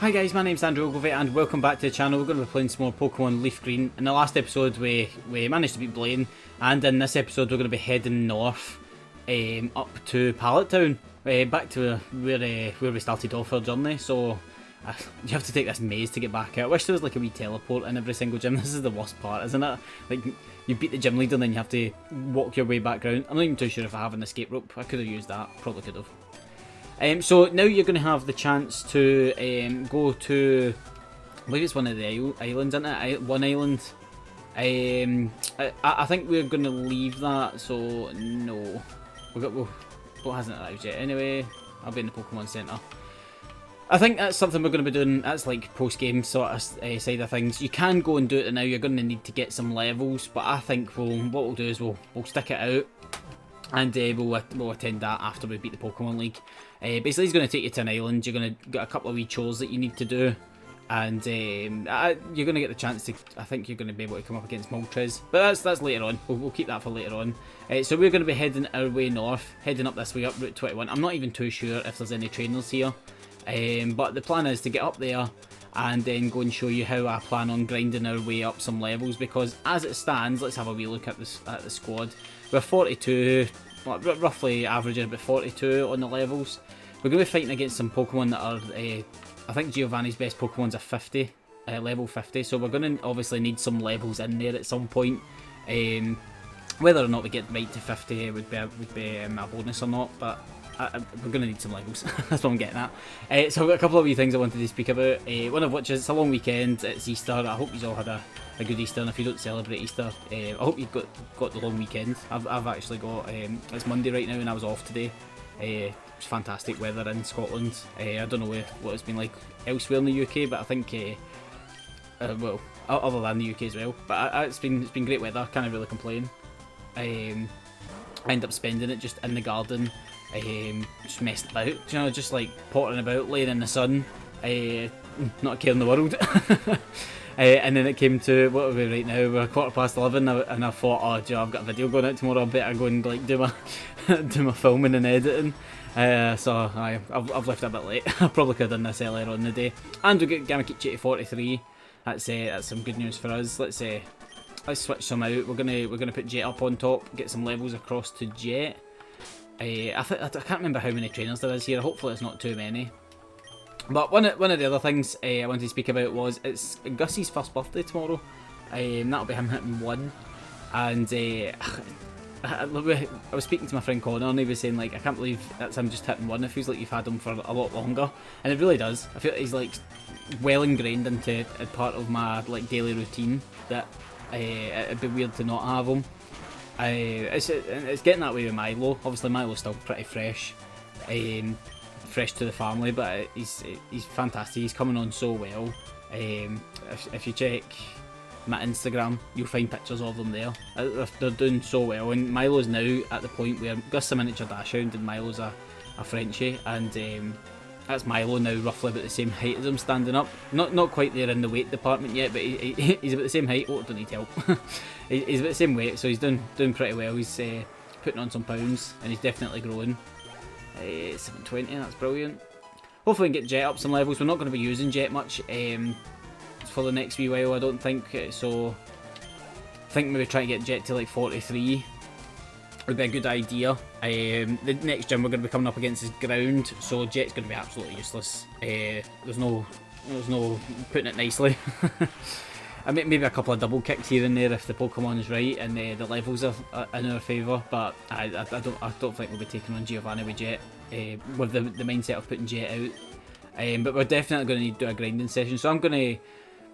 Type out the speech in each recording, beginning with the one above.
Hi guys, my name's Andrew Ogilvie and welcome back to the channel. We're going to be playing some more Pokemon Leaf Green. In the last episode we managed to beat Blaine, and in this episode we're going to be heading north up to Pallet Town, back to where we started off our journey. So you have to take this maze to get back out. I wish there was like a wee teleport in every single gym. This is the worst part, isn't it? Like, you beat the gym leader and then you have to walk your way back round. I'm not even too sure if I have an escape rope. I could have used that, probably could have. So now you're going to have the chance to go to, I believe it's one of the islands, isn't it? One island. I think we're going to leave that, so no. What hasn't arrived yet? Anyway, I'll be in the Pokemon Centre. I think that's something we're going to be doing. That's like post-game sort of side of things. You can go and do it now. You're going to need to get some levels, but I think what we'll do is we'll stick it out. And we'll attend that after we beat the Pokemon League. Basically, he's going to take you to an island. You're going to get a couple of wee chores that you need to do. And you're going to get the chance to, I think you're going to be able to come up against Moltres. But that's later on. We'll keep that for later on. So we're going to be heading our way north. Heading up this way, up Route 21. I'm not even too sure if there's any trainers here. But the plan is to get up there and then go and show you how I plan on grinding our way up some levels. Because as it stands, let's have a wee look at the squad. We're 42, roughly averaging about 42 on the levels. We're going to be fighting against some Pokemon that are, I think Giovanni's best Pokemon's a 50, level 50. So we're going to obviously need some levels in there at some point. Whether or not we get right to 50 would be a bonus or not, but we're going to need some levels. That's what I'm getting at. So I've got a couple of wee things I wanted to speak about. One of which is it's a long weekend. It's Easter. I hope you all had a good Easter, and if you don't celebrate Easter, I hope you got the long weekend. I've actually got it's Monday right now, and I was off today. It's fantastic weather in Scotland. I don't know what it's been like elsewhere in the UK, but I think well, other than the UK as well. But it's been great weather. Can't really complain. I end up spending it just in the garden. Just messing about, you know, just like pottering about, laying in the sun, not a care in the world. And then it came to, what are we right now, we're 11:15, and I thought, oh Joe, I've got a video going out tomorrow, I better go and like do my filming and editing. So I've left it a bit late. I probably could have done this earlier on in the day. And we get Gamakichi to 43. That's some good news for us. Let's switch some out. We're gonna put Jet up on top, get some levels across to Jet. I can't remember how many trainers there is here. Hopefully it's not too many. But one of the other things I wanted to speak about was it's Gussie's first birthday tomorrow. That'll be him hitting 1. And I was speaking to my friend Connor, and he was saying, like, I can't believe that's him just hitting 1. It feels like you've had him for a lot longer, and it really does. I feel like he's like well ingrained into a part of my like daily routine that it'd be weird to not have him. It's getting that way with Milo. Obviously Milo's still pretty fresh to the family, but he's fantastic. He's coming on so well. If you check my Instagram, you'll find pictures of them there. They're doing so well, and Milo's now at the point where Gus a miniature dash hound and Milo's a Frenchie, and that's Milo now roughly about the same height as him standing up. Not quite there in the weight department yet, but he's about the same height. Oh, don't need help. He's about the same weight, so he's doing pretty well. He's putting on some pounds, and he's definitely growing. 720, that's brilliant. Hopefully we can get Jet up some levels. We're not going to be using Jet much for the next wee while, I don't think. So I think maybe try to get Jet to like 43 would be a good idea. The next gym we're going to be coming up against is ground, so Jet's going to be absolutely useless. There's no putting it nicely. I mean, maybe a couple of double kicks here and there if the Pokemon is right and the levels are in our favour, but I don't think we'll be taking on Giovanni with Jet with the mindset of putting Jet out. But we're definitely going to need to do a grinding session, so I'm going to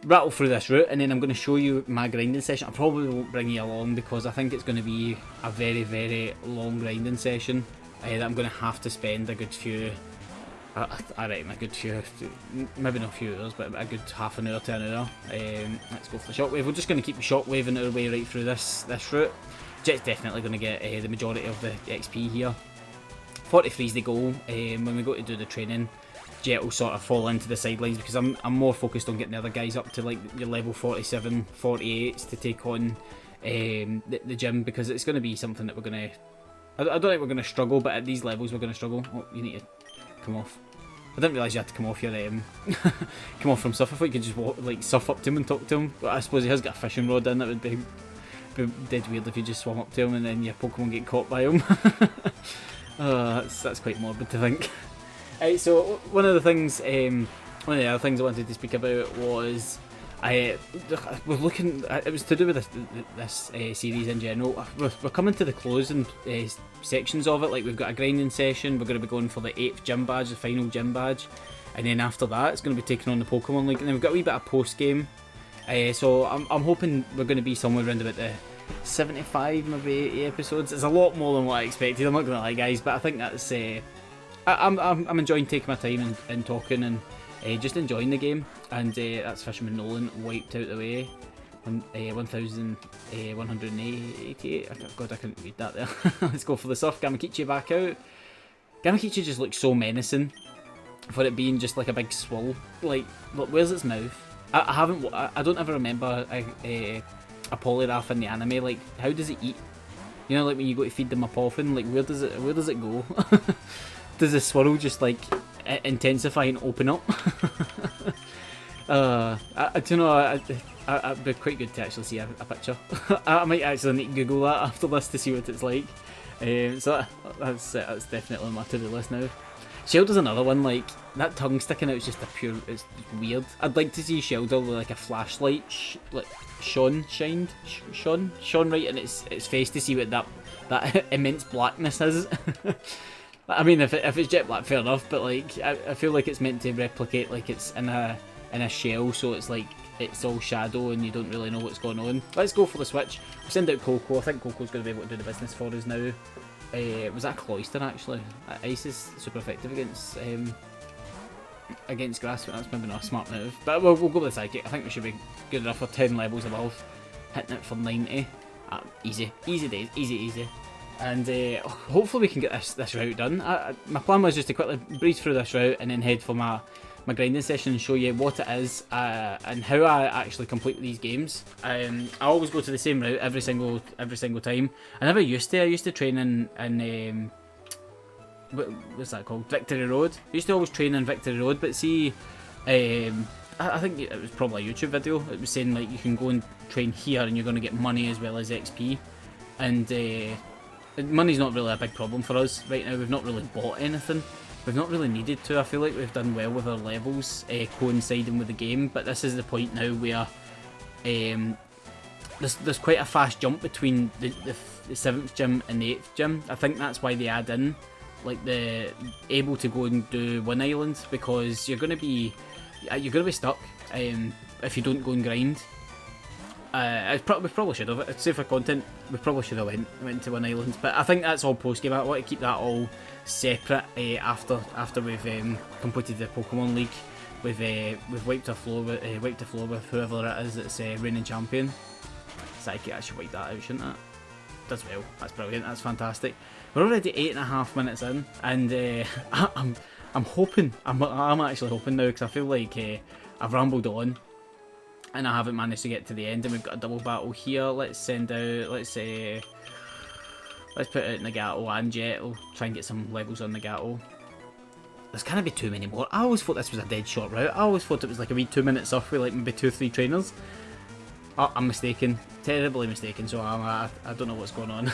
rattle through this route and then I'm going to show you my grinding session. I probably won't bring you along because I think it's going to be a very, very long grinding session that I'm going to have to spend a good few, I reckon a good few, maybe not a few hours, but a good half an hour to an hour. Let's go for the shockwave. We're just going to keep shockwaving our way right through this route. Jet's definitely going to get the majority of the XP here. 43 is the goal. When we go to do the training, Jet will sort of fall into the sidelines because I'm more focused on getting the other guys up to like your level 47, 48s to take on the gym, because it's going to be something that we're going to, I don't think we're going to struggle, but at these levels we're going to struggle. Oh, you need to come off. I didn't realise you had to come off your come off from surf. I thought you could just walk, like surf up to him and talk to him. But I suppose he has got a fishing rod in. That would be dead weird if you just swam up to him and then your Pokemon get caught by him. That's quite morbid to think. So one of the other things I wanted to speak about was we're looking. It was to do with this series in general. We're coming to the closing sections of it. Like we've got a grinding session. We're going to be going for the 8th gym badge, the final gym badge, and then after that, it's going to be taking on the Pokemon League. And then we've got a wee bit of post game. So I'm hoping we're going to be somewhere around about the 75, maybe 80 episodes. It's a lot more than what I expected. I'm not going to lie, guys, but I think that's. I'm enjoying taking my time and talking and just enjoying the game. And that's Fisherman Nolan wiped out the way. 1,188. God, I couldn't read that there. Let's go for the surf. Gamakichi back out. Gamakichi just looks so menacing for it being just like a big swirl. Like, look, where's its mouth? I don't ever remember a Poliwrath in the anime. Like, how does it eat? You know, like when you go to feed them a poffin, like where does it go? Does the swirl just like intensify and open up? I don't know. It'd be quite good to actually see a picture. I might actually need to Google that after this to see what it's like. So that's definitely on my to-do list now. Shelter's another one. Like that tongue sticking out is just it's weird. I'd like to see Shelter with like a flashlight, shone right in its face to see what that immense blackness is. I mean, if it's jet black, fair enough. But like, I feel like it's meant to replicate like it's in a shell, so it's like it's all shadow and you don't really know what's going on. Let's go for the switch. We'll send out Coco. I think Coco's going to be able to do the business for us now. Was that a Cloyster actually? Ice is super effective against grass, but that's maybe not a smart move. But we'll go with the Psychic. I think we should be good enough for 10 levels above. Hitting it for 90. Easy days, easy. And hopefully we can get this route done. My plan was just to quickly breeze through this route and then head for my grinding session and show you what it is and how I actually complete these games. I always go to the same route every single time. I never used to. I used to train in what's that called? Victory Road. I used to always train in Victory Road, but see, I think it was probably a YouTube video. It was saying like you can go and train here and you're going to get money as well as XP. And money's not really a big problem for us right now. We've not really bought anything. We've not really needed to. I feel like we've done well with our levels coinciding with the game, but this is the point now where there's quite a fast jump between the 7th gym and the 8th gym. I think that's why they add in like the able to go and do one island, because you're gonna be stuck if you don't go and grind. We probably should have. I'd say for content, we probably should have went to one island, but I think that's all post game. I want to keep that all separate after we've completed the Pokemon League. We've wiped the floor with whoever it is that's reigning champion. Psychic, I should wipe that out, shouldn't I? Does well. That's brilliant. That's fantastic. We're already 8.5 minutes in, and I'm hoping. I'm actually hoping now, because I feel like I've rambled on. And I haven't managed to get to the end, and we've got a double battle here. Let's send out, let's put out Nagato and Jet. We'll try and get some levels on Nagato. There's gonna be too many more. I always thought this was a dead short route. I always thought it was like a wee 2 minute surf with like maybe 2 or 3 trainers. Oh, I'm mistaken. Terribly mistaken, so I don't know what's going on.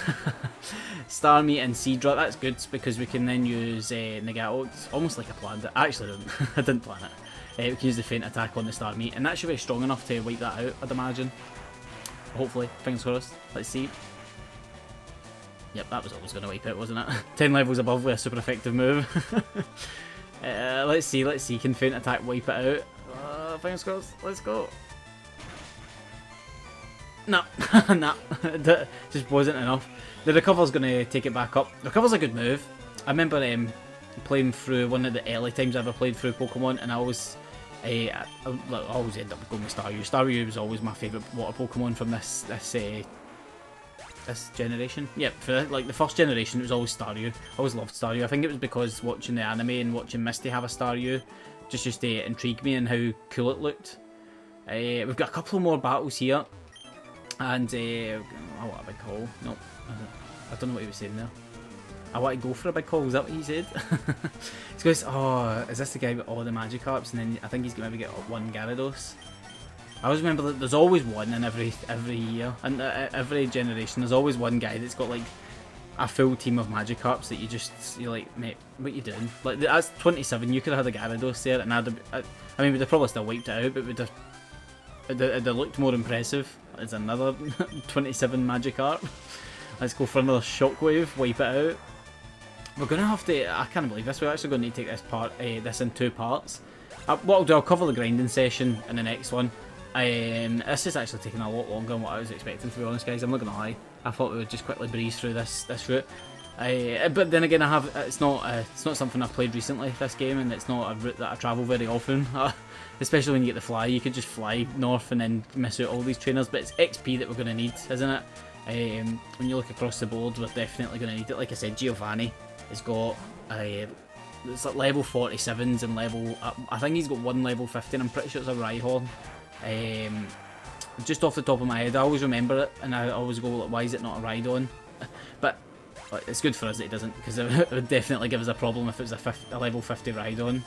Starmie and Seadra, that's good, because we can then use Nagato. It's almost like I planned it. I actually I didn't plan it. We can use the feint attack on the Starmie, and that should be strong enough to wipe that out, I'd imagine. Hopefully, fingers crossed. Let's see. Yep, that was always going to wipe it, wasn't it? 10 levels above with a super effective move. Let's see. Can feint attack wipe it out? Fingers crossed. Let's go. No, nah, that just wasn't enough. The recover's going to take it back up. Recover's a good move. I remember playing through one of the early times I ever played through Pokemon, and I always end up going with Staryu. Staryu was always my favourite water Pokemon from this generation. Yep, for like the first generation, it was always Staryu. I always loved Staryu. I think it was because watching the anime and watching Misty have a Staryu just used to intrigue me and how cool it looked. We've got a couple more battles here, and oh, what a big hole. No, I don't know what he was saying there. I want to go for a big haul. Is that what he said? He goes, oh, is this the guy with all the Magikarps? And then I think he's going to maybe get one Gyarados. I always remember that there's always one in every year, and every generation. There's always one guy that's got like a full team of Magikarps that you're like, mate, what you doing? Like that's 27. You could have had a Gyarados there, and I mean, we'd have probably still wiped it out, but it'd have looked more impressive as another 27 Magikarp. Let's go for another Shockwave, wipe it out. We're gonna have to. I can't believe this. We're actually going to need to take this in 2 parts. What I'll do, I'll cover the grinding session in the next one. This is actually taking a lot longer than what I was expecting, to be honest, guys. I'm not gonna lie. I thought we would just quickly breeze through this route. But then again, it's not something I've played recently, this game, and it's not a route that I travel very often. Especially when you get the fly, you could just fly north and then miss out all these trainers. But it's XP that we're gonna need, isn't it? When you look across the board, we're definitely gonna need it. Like I said, Giovanni has got it's like level 47s and level. I think he's got one level 50, and I'm pretty sure it's a Rhyhorn. Just off the top of my head, I always remember it, and I always go, like, why is it not a Rhydon? But it's good for us that it doesn't, because it would definitely give us a problem if it was a level 50 Rhydon.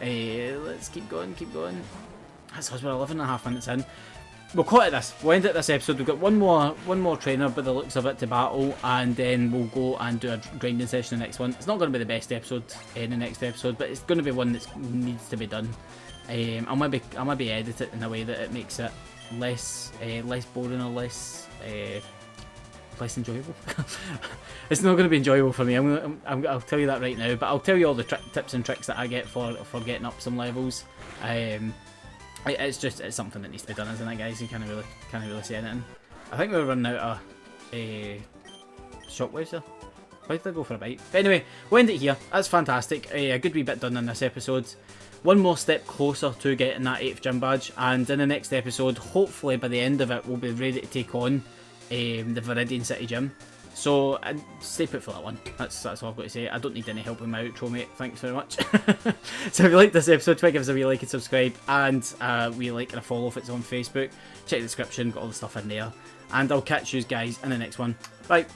Let's keep going. That's because we're 11.5 minutes in. We'll call it this. We'll end it this episode. We've got one more trainer by the looks of it to battle, and then we'll go and do a grinding session in the next one. It's not going to be the best episode in the next episode, but it's going to be one that needs to be done. I'll maybe edit it in a way that it makes it less boring or less enjoyable. It's not going to be enjoyable for me. I'll tell you that right now. But I'll tell you all the tips and tricks that I get for getting up some levels. It's something that needs to be done, isn't it, guys? You can't really say anything. I think we're running out of shockwaves there. Why did I go for a bite? But anyway, we'll end it here. That's fantastic. A good wee bit done in this episode. One more step closer to getting that 8th gym badge, and in the next episode, hopefully by the end of it, we'll be ready to take on the Viridian City Gym. So stay put for that one. That's all I've got to say. I don't need any help with my outro, mate. Thanks very much. So if you like this episode, try to give us a wee like and subscribe, and we like and a follow if it's on Facebook. Check the description, got all the stuff in there, and I'll catch you guys in the next one. Bye.